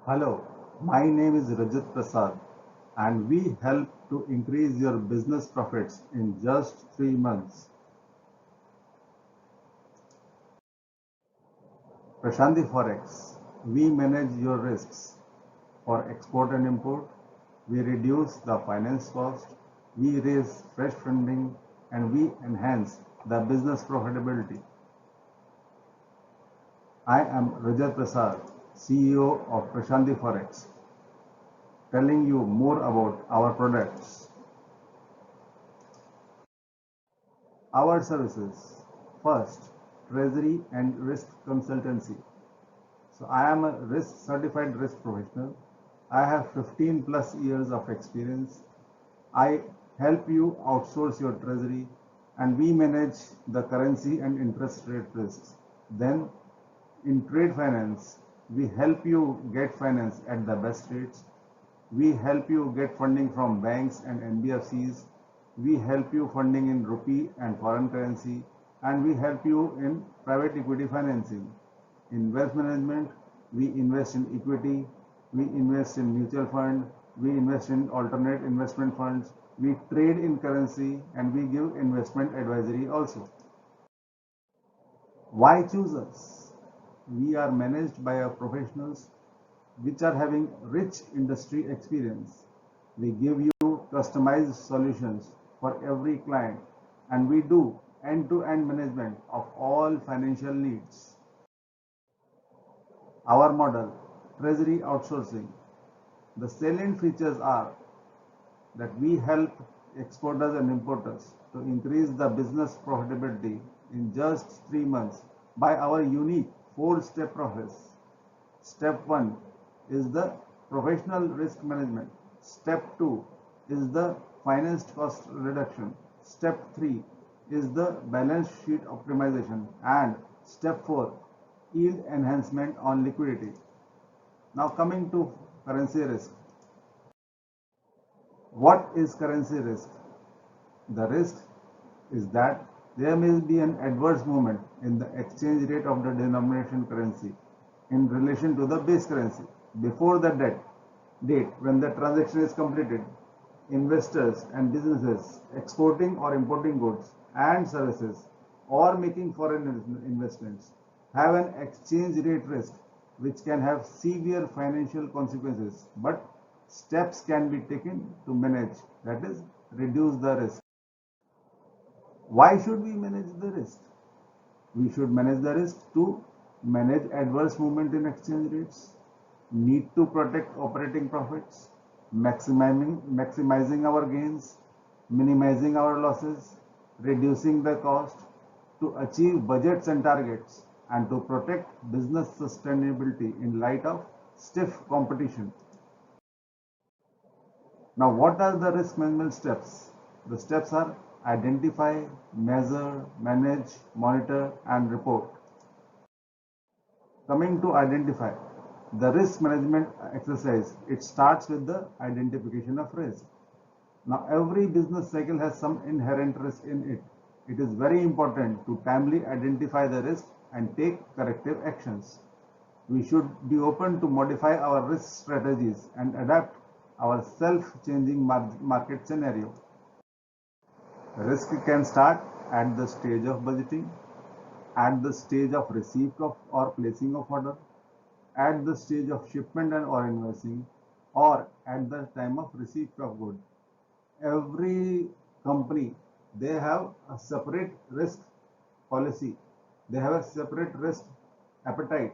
Hello, my name is Rajat Prasad and we help to increase your business profits in just 3 months. Prashanti Forex, we manage your risks for export and import. We reduce the finance cost, we raise fresh funding and we enhance the business profitability. I am Rajat Prasad, CEO of Prashanti Forex, telling you more about our products. Our services. First, Treasury and Risk Consultancy. So I am a certified risk professional. I have 15 plus years of experience. I help you outsource your treasury and we manage the currency and interest rate risks. Then in trade finance, we help you get finance at the best rates. We help you get funding from banks and NBFCs. We help you funding in rupee and foreign currency, and we help you in private equity financing. In wealth management, we invest in equity, we invest in mutual fund, we invest in alternate investment funds, we trade in currency, and we give investment advisory also. Why choose us? We are managed by our professionals which are having rich industry experience. We give you customized solutions for every client and we do end-to-end management of all financial needs. Our model, Treasury Outsourcing. The salient features are that we help exporters and importers to increase the business profitability in just 3 months by our unique 4-step process. Step 1 is the professional risk management. Step 2 is the financed cost reduction. Step 3 is the balance sheet optimization. And step 4, yield enhancement on liquidity. Now coming to currency risk. What is currency risk? The risk is that there may be an adverse movement in the exchange rate of the denomination currency in relation to the base currency. Before the date when the transaction is completed, investors and businesses exporting or importing goods and services or making foreign investments have an exchange rate risk which can have severe financial consequences, but steps can be taken to manage, that is, reduce the risk. Why should we manage the risk? We should manage the risk to manage adverse movement in exchange rates, need to protect operating profits, maximizing our gains, minimizing our losses, reducing the cost, to achieve budgets and targets, and to protect business sustainability in light of stiff competition. Now, what are the risk management steps? The steps are identify, measure, manage, monitor, and report. Coming to identify, the risk management exercise, it starts with the identification of risk. Now, every business cycle has some inherent risk in it. It is very important to timely identify the risk and take corrective actions. We should be open to modify our risk strategies and adapt our self-changing market scenario. Risk can start at the stage of budgeting, at the stage of receipt of or placing of order, at the stage of shipment and or invoicing, or at the time of receipt of good. Every company, they have a separate risk policy. They have a separate risk appetite.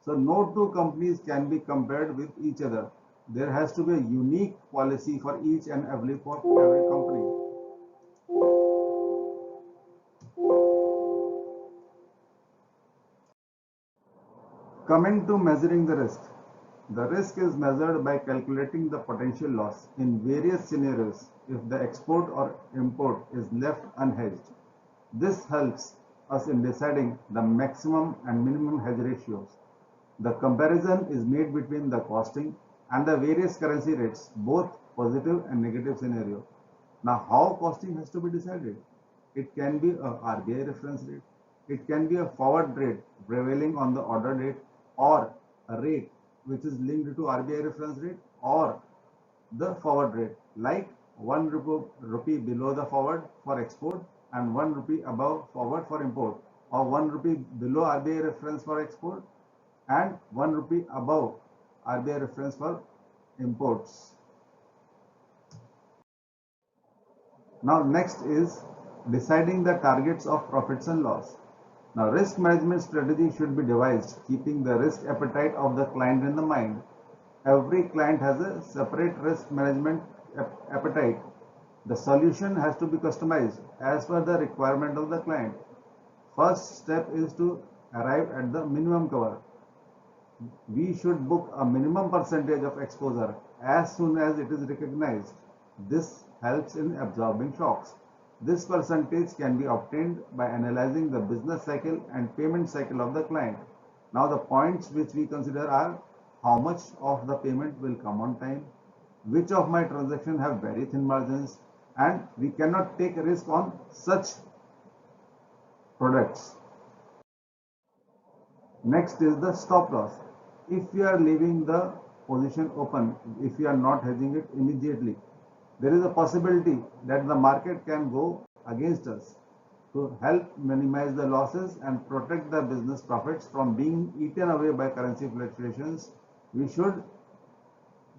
So no two companies can be compared with each other. There has to be a unique policy for each and every company. Coming to measuring the risk. The risk is measured by calculating the potential loss in various scenarios if the export or import is left unhedged. This helps us in deciding the maximum and minimum hedge ratios. The comparison is made between the costing and the various currency rates, both positive and negative scenario. Now, how costing has to be decided? It can be a RBI reference rate. It can be a forward rate prevailing on the order date or a rate which is linked to RBI reference rate, or the forward rate, like 1 rupee below the forward for export and 1 rupee above forward for import, or 1 rupee below RBI reference for export and 1 rupee above RBI reference for imports. Now next is deciding the targets of profits and loss. Now risk management strategy should be devised keeping the risk appetite of the client in the mind. Every client has a separate risk management appetite. The solution has to be customized as per the requirement of the client. First step is to arrive at the minimum cover. We should book a minimum percentage of exposure as soon as it is recognized. This helps in absorbing shocks. This percentage can be obtained by analyzing the business cycle and payment cycle of the client. Now the points which we consider are: how much of the payment will come on time, which of my transactions have very thin margins, and we cannot take a risk on such products. Next is the stop loss. If we are leaving the position open, if we are not hedging it immediately, there is a possibility that the market can go against us. To help minimize the losses and protect the business profits from being eaten away by currency fluctuations, we should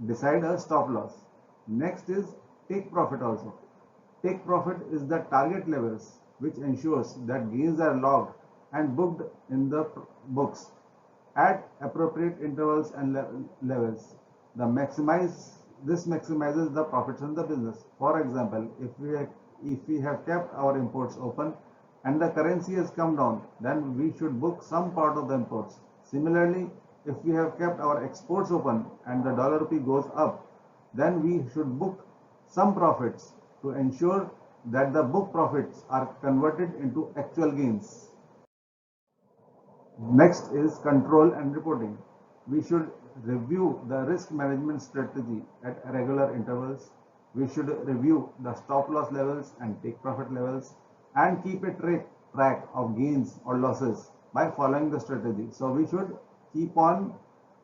decide a stop loss. Next is take profit also. Take profit is the target levels which ensures that gains are logged and booked in the books at appropriate intervals and levels. This maximizes the profits in the business. For example, if we have kept our imports open and the currency has come down, then we should book some part of the imports. Similarly, if we have kept our exports open and the dollar rupee goes up, then we should book some profits to ensure that the book profits are converted into actual gains. Next is control and reporting. We should review the risk management strategy at regular intervals. We should review the stop loss levels and take profit levels and keep a track of gains or losses by following the strategy. So we should keep on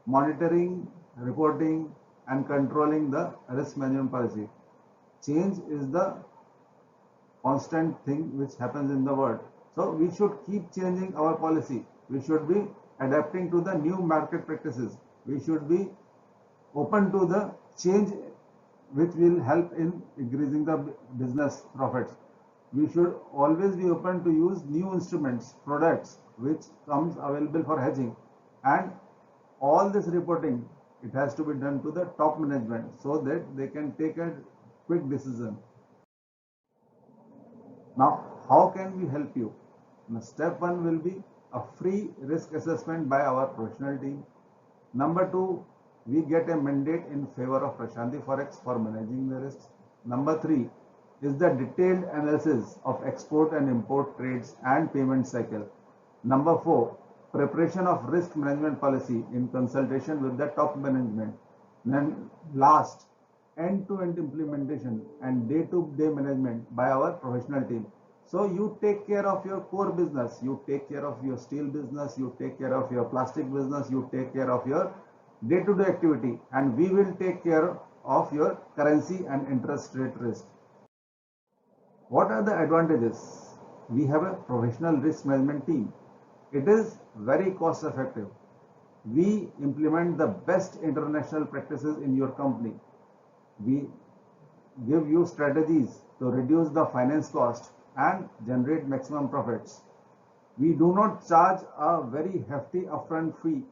monitoring, reporting and controlling the risk management policy. Change is the constant thing which happens in the world. So we should keep changing our policy. We should be adapting to the new market practices. We should be open to the change which will help in increasing the business profits. We should always be open to use new instruments, products which comes available for hedging, and all this reporting, it has to be done to the top management so that they can take a quick decision. Now, how can we help you? Now, step 1 will be a free risk assessment by our professional team. Number 2, we get a mandate in favor of Prashanti Forex for managing the risks. Number 3 is the detailed analysis of export and import trades and payment cycle. Number 4, preparation of risk management policy in consultation with the top management. Then last, end-to-end implementation and day-to-day management by our professional team. So you take care of your core business, you take care of your steel business, you take care of your plastic business, you take care of your day-to-day activity, and we will take care of your currency and interest rate risk. What are the advantages? We have a professional risk management team. It is very cost effective. We implement the best international practices in your company. We give you strategies to reduce the finance cost and generate maximum profits. We do not charge a very hefty upfront fee.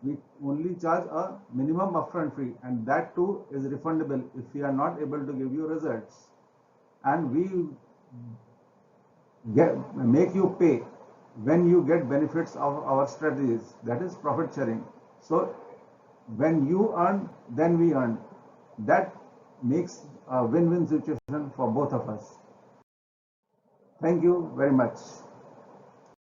We only charge a minimum upfront fee, and that too is refundable if we are not able to give you results. And we make you pay when you get benefits of our strategies, that is profit sharing. So when you earn, then we earn. That makes a win-win situation for both of us. Thank you very much.